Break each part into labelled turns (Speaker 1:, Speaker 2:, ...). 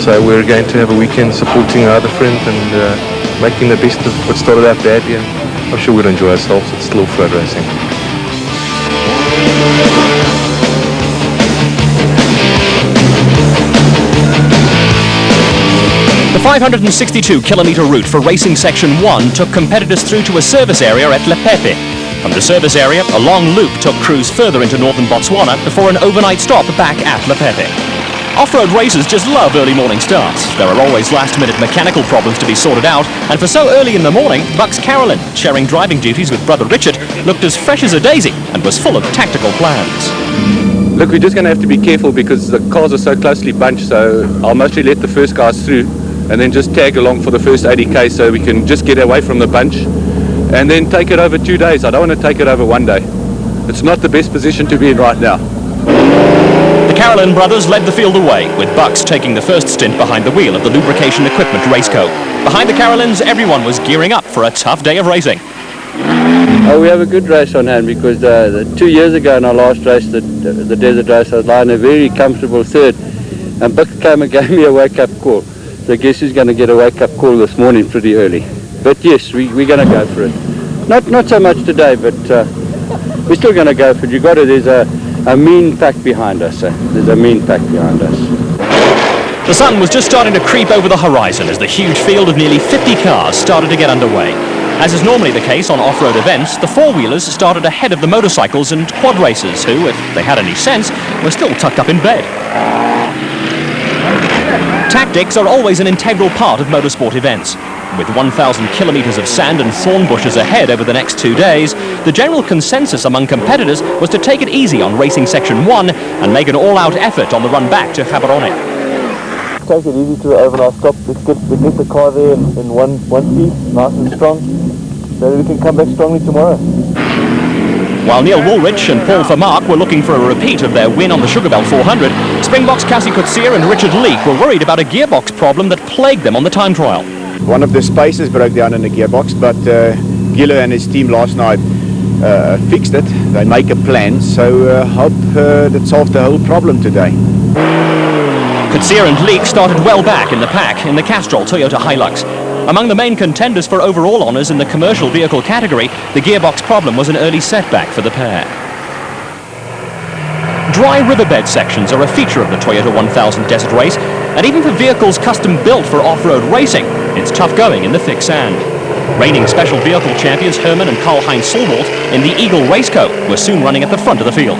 Speaker 1: So we're going to have a weekend supporting our other friend and making the best of what started out badly, and I'm sure we'll enjoy ourselves. It's still off-road racing.
Speaker 2: The 562-kilometre route for Racing Section 1 took competitors through to a service area at Lepepe. From the service area, a long loop took crews further into northern Botswana before an overnight stop back at Lepepe. Off-road racers just love early morning starts. There are always last-minute mechanical problems to be sorted out, and for so early in the morning, Bucks Carolyn, sharing driving duties with brother Richard, looked as fresh as a daisy and was full of tactical plans.
Speaker 1: Look, we're just going to have to be careful because the cars are so closely bunched, so I'll mostly let the first guys through and then just tag along for the first 80k so we can just get away from the bunch and then take it over 2 days. I don't want to take it over 1 day. It's not the best position to be in right now.
Speaker 2: The Carolyn brothers led the field away, with Bucks taking the first stint behind the wheel of the Lubrication Equipment Raceco. Behind the Carolyns, everyone was gearing up for a tough day of racing.
Speaker 3: Oh, we have a good race on hand because 2 years ago in our last race, the desert race, I was lying a very comfortable third, and Buck came and gave me a wake-up call. So I guess he's going to get a wake-up call this morning pretty early. But yes, we're going to go for it. Not so much today, but we're still going to go for it. There's a mean pack behind us. There's a mean pack behind us.
Speaker 2: The sun was just starting to creep over the horizon as the huge field of nearly 50 cars started to get underway. As is normally the case on off-road events, the four-wheelers started ahead of the motorcycles and quad racers who, if they had any sense, were still tucked up in bed. Tactics are always an integral part of motorsport events. With 1,000 kilometres of sand and thorn bushes ahead over the next 2 days, the general consensus among competitors was to take it easy on Racing Section 1 and make an all-out effort on the run back to Gaborone.
Speaker 4: Take it easy to the overnight stop. Let's get the car there in one piece, nice and strong, so that we can come back strongly tomorrow.
Speaker 2: While Neil Woolrich and Paul Vermaak were looking for a repeat of their win on the Sugarbelt 400, Springboks Cassie Coetzee and Richard Leek were worried about a gearbox problem that plagued them on the time trial.
Speaker 5: One of the spacers broke down in the gearbox, but Gilo and his team last night fixed it. They make a plan, so hope that solved the whole problem today.
Speaker 2: Coetzee and Leek started well back in the pack in the Castrol Toyota Hilux. Among the main contenders for overall honours in the commercial vehicle category, the gearbox problem was an early setback for the pair. Dry riverbed sections are a feature of the Toyota 1000 Desert Race, and even for vehicles custom built for off-road racing, it's tough going in the thick sand. Reigning special vehicle champions Herman and Karl-Heinz Solwald in the Eagle Raceco were soon running at the front of the field.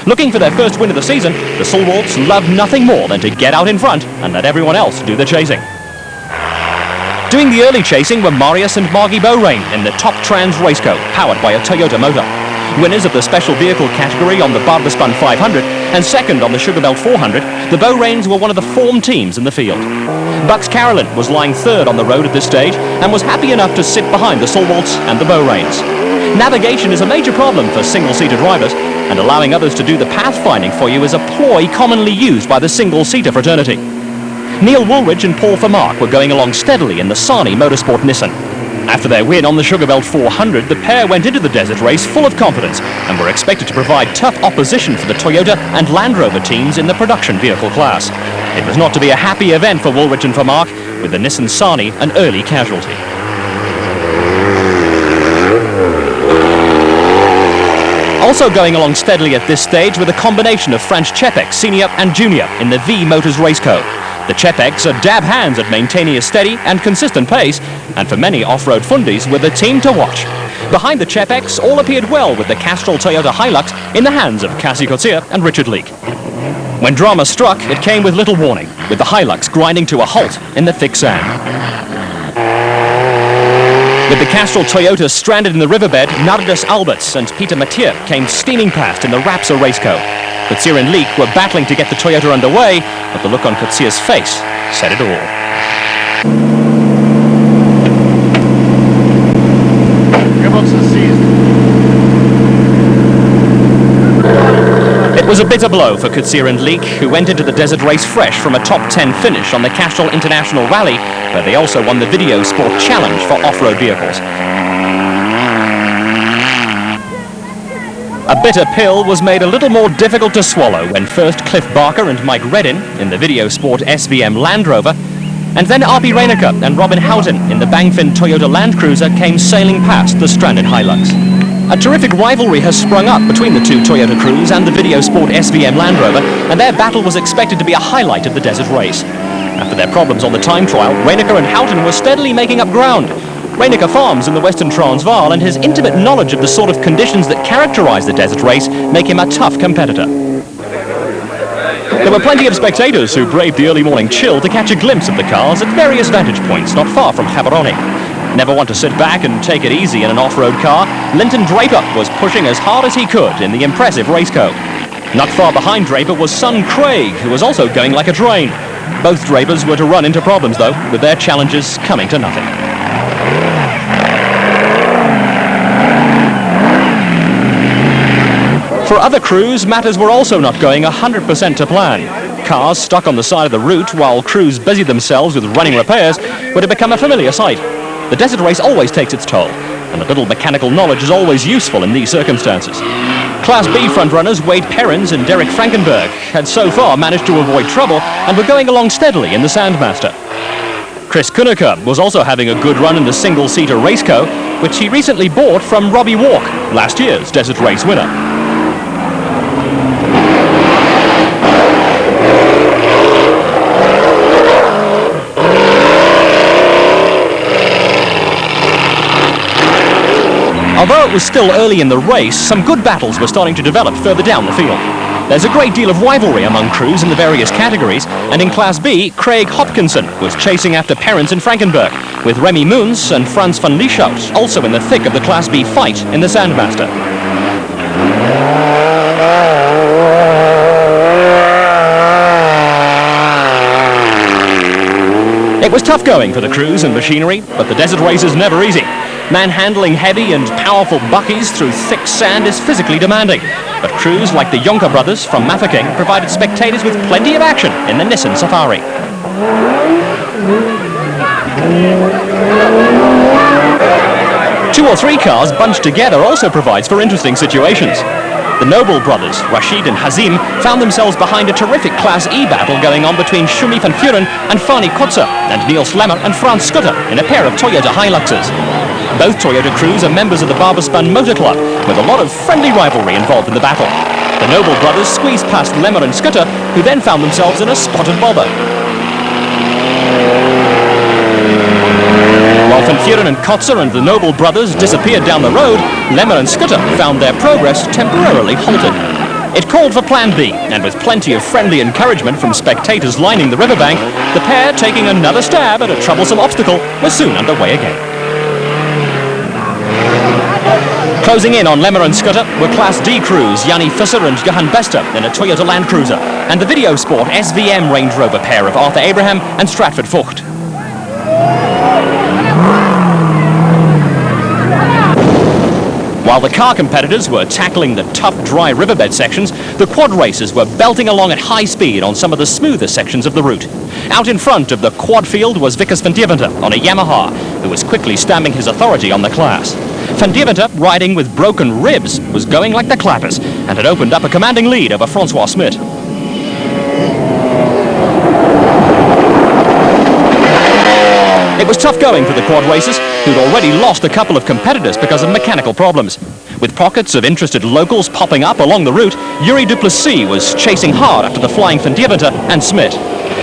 Speaker 2: Looking for their first win of the season, the Solwalds loved nothing more than to get out in front and let everyone else do the chasing. Doing the early chasing were Marius and Margie Beaurain in the Top Trans Raceco, powered by a Toyota motor. Winners of the special vehicle category on the Barbespun 500 and second on the Sugarbelt 400, the Beaurains were one of the form teams in the field. Bucks Carolyn was lying third on the road at this stage and was happy enough to sit behind the Solwalds and the Beaurains. Navigation is a major problem for single-seater drivers, and allowing others to do the pathfinding for you is a ploy commonly used by the single-seater fraternity. Neil Woolrich and Paul Vermaak were going along steadily in the Sani Motorsport Nissan. After their win on the Sugarbelt 400, the pair went into the desert race full of confidence and were expected to provide tough opposition for the Toyota and Land Rover teams in the production vehicle class. It was not to be a happy event for Woolrich and Vermaak, with the Nissan Sani an early casualty. Also going along steadily at this stage were the combination of Franz Czepek, Senior and Junior in the V Motors Raceco. The Czepeks are dab hands at maintaining a steady and consistent pace, and for many off-road fundies were the team to watch. Behind the Czepeks, all appeared well with the Castrol Toyota Hilux in the hands of Cassie Coetzee and Richard Leek. When drama struck, it came with little warning, with the Hilux grinding to a halt in the thick sand. With the Castrol Toyota stranded in the riverbed, Nardus Alberts and Peter Mathieu came steaming past in the Rapsa Raceco. Coetzee and Leek were battling to get the Toyota underway, but the look on Coetzee's face said it all. It was a bitter blow for Coetzee and Leek, who went into the desert race fresh from a top 10 finish on the Castrol International Rally, where they also won the Video Sport Challenge for off-road vehicles. A bitter pill was made a little more difficult to swallow when first Cliff Barker and Mike Reddin in the Video Sport SVM Land Rover, and then Arpi Reinecker and Robin Houghton in the Bangfin Toyota Land Cruiser came sailing past the stranded Hilux. A terrific rivalry has sprung up between the two Toyota crews and the Video Sport SVM Land Rover, and their battle was expected to be a highlight of the desert race. After their problems on the time trial, Reinecker and Houghton were steadily making up ground. Reinecker farms in the Western Transvaal, and his intimate knowledge of the sort of conditions that characterize the desert race make him a tough competitor. There were plenty of spectators who braved the early morning chill to catch a glimpse of the cars at various vantage points not far from Gaborone. Never want to sit back and take it easy in an off-road car, Linton Draper was pushing as hard as he could in the impressive raceco. Not far behind Draper was son Craig, who was also going like a train. Both Drapers were to run into problems, though, with their challenges coming to nothing. For other crews, matters were also not going 100% to plan. Cars stuck on the side of the route while crews busied themselves with running repairs would have become a familiar sight. The desert race always takes its toll, and a little mechanical knowledge is always useful in these circumstances. Class B frontrunners Wade Perrins and Derek Frankenberg had so far managed to avoid trouble and were going along steadily in the Sandmaster. Chris Kuneker was also having a good run in the single-seater Raceco, which he recently bought from Robbie Walk, last year's desert race winner. Although it was still early in the race, some good battles were starting to develop further down the field. There's a great deal of rivalry among crews in the various categories, and in Class B, Craig Hopkinson was chasing after Perrins and Frankenberg, with Remy Moons and Frans van Lieshout also in the thick of the Class B fight in the Sandmaster. It was tough going for the crews and machinery, but the desert race is never easy. Manhandling heavy and powerful buckies through thick sand is physically demanding, but crews like the Jonker brothers from Mafeking provided spectators with plenty of action in the Nissan Safari. Two or three cars bunched together also provides for interesting situations. The Noble brothers, Rashid and Hazim, found themselves behind a terrific Class E battle going on between Shumi van Vuren and Fani Kotzer, and Niels Lemmer and Frans Skutter in a pair of Toyota Hiluxes. Both Toyota crews are members of the Barberspun Motor Club, with a lot of friendly rivalry involved in the battle. The Noble brothers squeezed past Lemmer and Skutter, who then found themselves in a spotted bobber. While Van Vuren and Kotzer and the Noble brothers disappeared down the road, Lemmer and Skutter found their progress temporarily halted. It called for Plan B, and with plenty of friendly encouragement from spectators lining the riverbank, the pair, taking another stab at a troublesome obstacle, was soon underway again. Closing in on Lemmer and Skutter were Class D crews Jannie Visser and Johan Bester in a Toyota Land Cruiser, and the Video Sport SVM Range Rover pair of Arthur Abraham and Stratford Vogt. While the car competitors were tackling the tough, dry riverbed sections, the quad racers were belting along at high speed on some of the smoother sections of the route. Out in front of the quad field was Vickers van Deventer on a Yamaha, who was quickly stamping his authority on the class. Van Deventer, riding with broken ribs, was going like the clappers and had opened up a commanding lead over Francois Smit. It was tough going for the quad racers, who'd already lost a couple of competitors because of mechanical problems. With pockets of interested locals popping up along the route, Yuri Duplessis was chasing hard after the flying Van Deventer and Smit.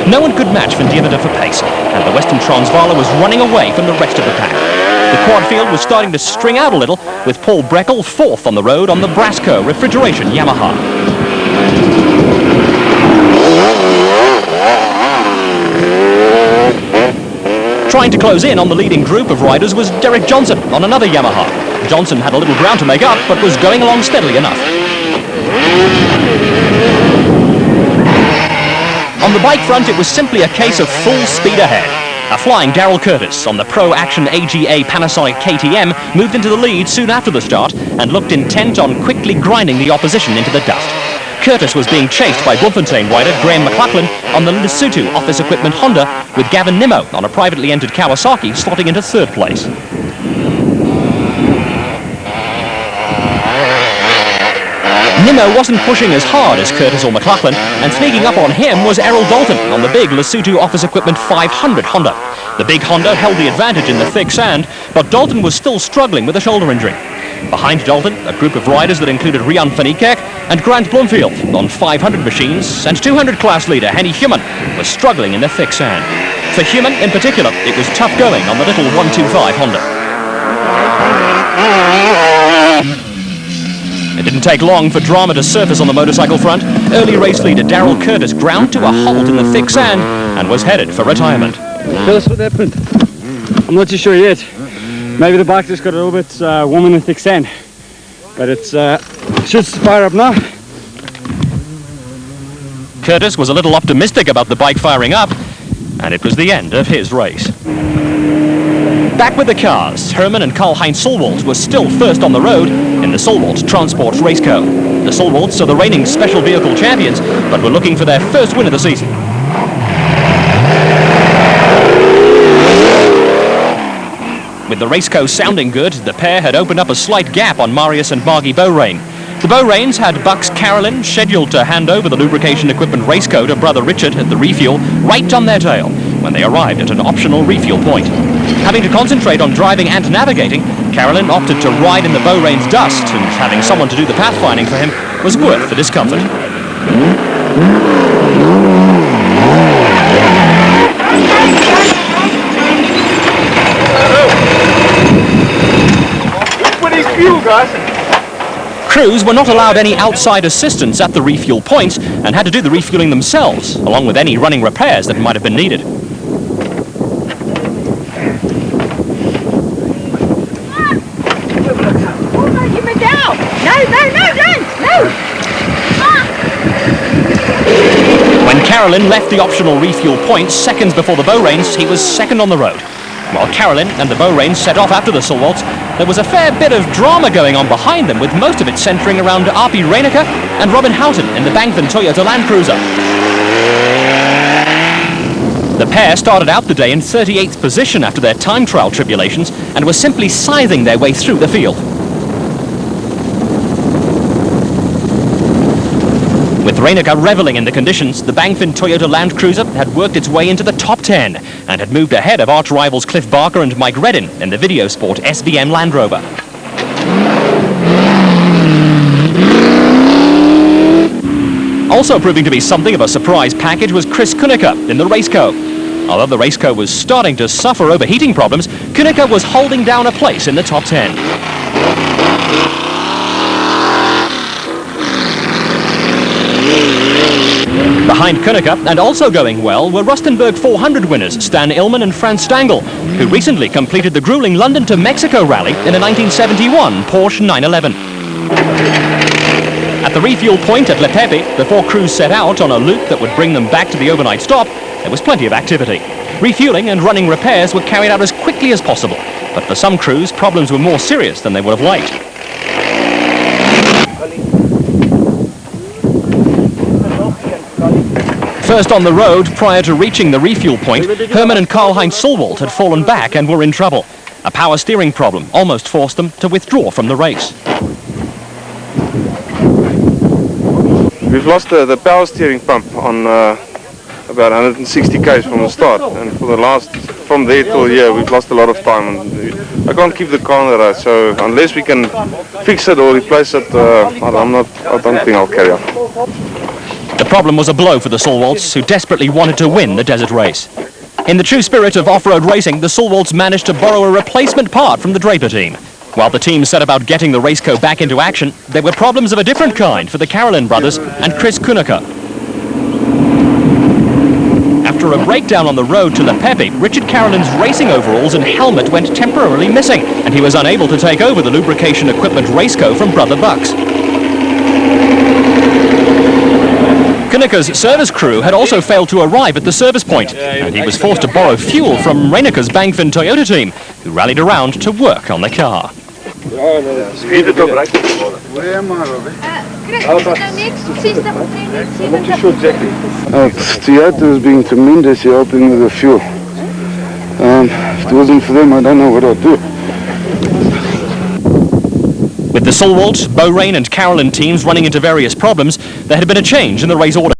Speaker 2: No one could match Van Deventer for pace, and the Western Transvaal was running away from the rest of the pack. The quad field was starting to string out a little, with Paul Breckel fourth on the road on the Brasco refrigeration Yamaha. Trying to close in on the leading group of riders was Derek Johnson on another Yamaha. Johnson had a little ground to make up, but was going along steadily enough. On the bike front, it was simply a case of full speed ahead. A flying Darrell Curtis on the Pro Action AGA Panasonic KTM moved into the lead soon after the start and looked intent on quickly grinding the opposition into the dust. Curtis was being chased by Bloemfontein rider Graham McLachlan on the Lesotho Office Equipment Honda, with Gavin Nimmo on a privately entered Kawasaki slotting into third place. Nimmo wasn't pushing as hard as Curtis or McLaughlin, and sneaking up on him was Errol Dalton on the big Lesotho Office Equipment 500 Honda. The big Honda held the advantage in the thick sand, but Dalton was still struggling with a shoulder injury. Behind Dalton, a group of riders that included Rian van Niekerk and Grant Bloomfield on 500 machines, and 200 class leader Henny Human was struggling in the thick sand. For Human in particular, it was tough going on the little 125 Honda. It didn't take long for drama to surface on the motorcycle front. Early race leader Darrell Curtis ground to a halt in the thick sand and was headed for retirement.
Speaker 6: Tell us what happened. I'm not too sure yet. Maybe the bike just got a little bit warm in the thick sand. But it should fire up now.
Speaker 2: Curtis was a little optimistic about the bike firing up, and it was the end of his race. Back with the cars, Herman and Karl-Heinz Solwald were still first on the road in the Solwald Transport Raceco. The Solwalds are the reigning special vehicle champions, but were looking for their first win of the season. With the Raceco sounding good, the pair had opened up a slight gap on Marius and Margie Beaurain. The Beaurains had Bucks Carolyn scheduled to hand over the lubrication equipment Raceco to brother Richard at the refuel right on their tail when they arrived at an optional refuel point. Having to concentrate on driving and navigating, Carolyn opted to ride in the Beaurain's dust, and having someone to do the pathfinding for him was worth the discomfort. Crews were not allowed any outside assistance at the refuel points and had to do the refueling themselves, along with any running repairs that might have been needed. When Carolyn left the optional refuel points seconds before the Beaurains, he was second on the road. While Carolyn and the Beaurains set off after the Solwalds, there was a fair bit of drama going on behind them, with most of it centering around Arpi Reinecker and Robin Houghton in the Bangford Toyota Land Cruiser. The pair started out the day in 38th position after their time trial tribulations and were simply scything their way through the field. With Reinecker reveling in the conditions, the Bangford Toyota Land Cruiser had worked its way into the top 10 and had moved ahead of arch rivals Cliff Barker and Mike Redden in the Video Sport SVM Land Rover. Also proving to be something of a surprise package was Chris Kunecker in the Raceco. Although the Raceco was starting to suffer overheating problems, Kunecker was holding down a place in the top 10. Behind Kunecker, and also going well, were Rustenburg 400 winners Stan Illman and Franz Stangl, who recently completed the grueling London to Mexico rally in a 1971 Porsche 911. At the refuel point at Le Pepe, before crews set out on a loop that would bring them back to the overnight stop, there was plenty of activity. Refueling and running repairs were carried out as quickly as possible, but for some crews, problems were more serious than they would have liked. First on the road, prior to reaching the refuel point, Herman and Karl-Heinz Solwald had fallen back and were in trouble. A power steering problem almost forced them to withdraw from the race.
Speaker 7: We've lost the power steering pump on about 160 k's from the start, and from there till here, we've lost a lot of time. And I can't keep the car on the road, so unless we can fix it or replace it, I don't think I'll carry on.
Speaker 2: The problem was a blow for the Solwalds, who desperately wanted to win the desert race. In the true spirit of off-road racing, the Solwalds managed to borrow a replacement part from the Draper team. While the team set about getting the Raceco back into action, there were problems of a different kind for the Carolyn brothers and Chris Kunecker. After a breakdown on the road to Le Pepe, Richard Carolyn's racing overalls and helmet went temporarily missing, and he was unable to take over the lubrication equipment Raceco from brother Bucks. Kunecker's service crew had also failed to arrive at the service point, and he was forced to borrow fuel from Reinecker's Bangford Toyota team, who rallied around to work on the car.
Speaker 8: Toyota has been tremendous helping with the fuel. If it wasn't for them, I don't know what I'd do.
Speaker 2: With the Solwalt, Beaurain and Carolyn teams running into various problems, there had been a change in the race order.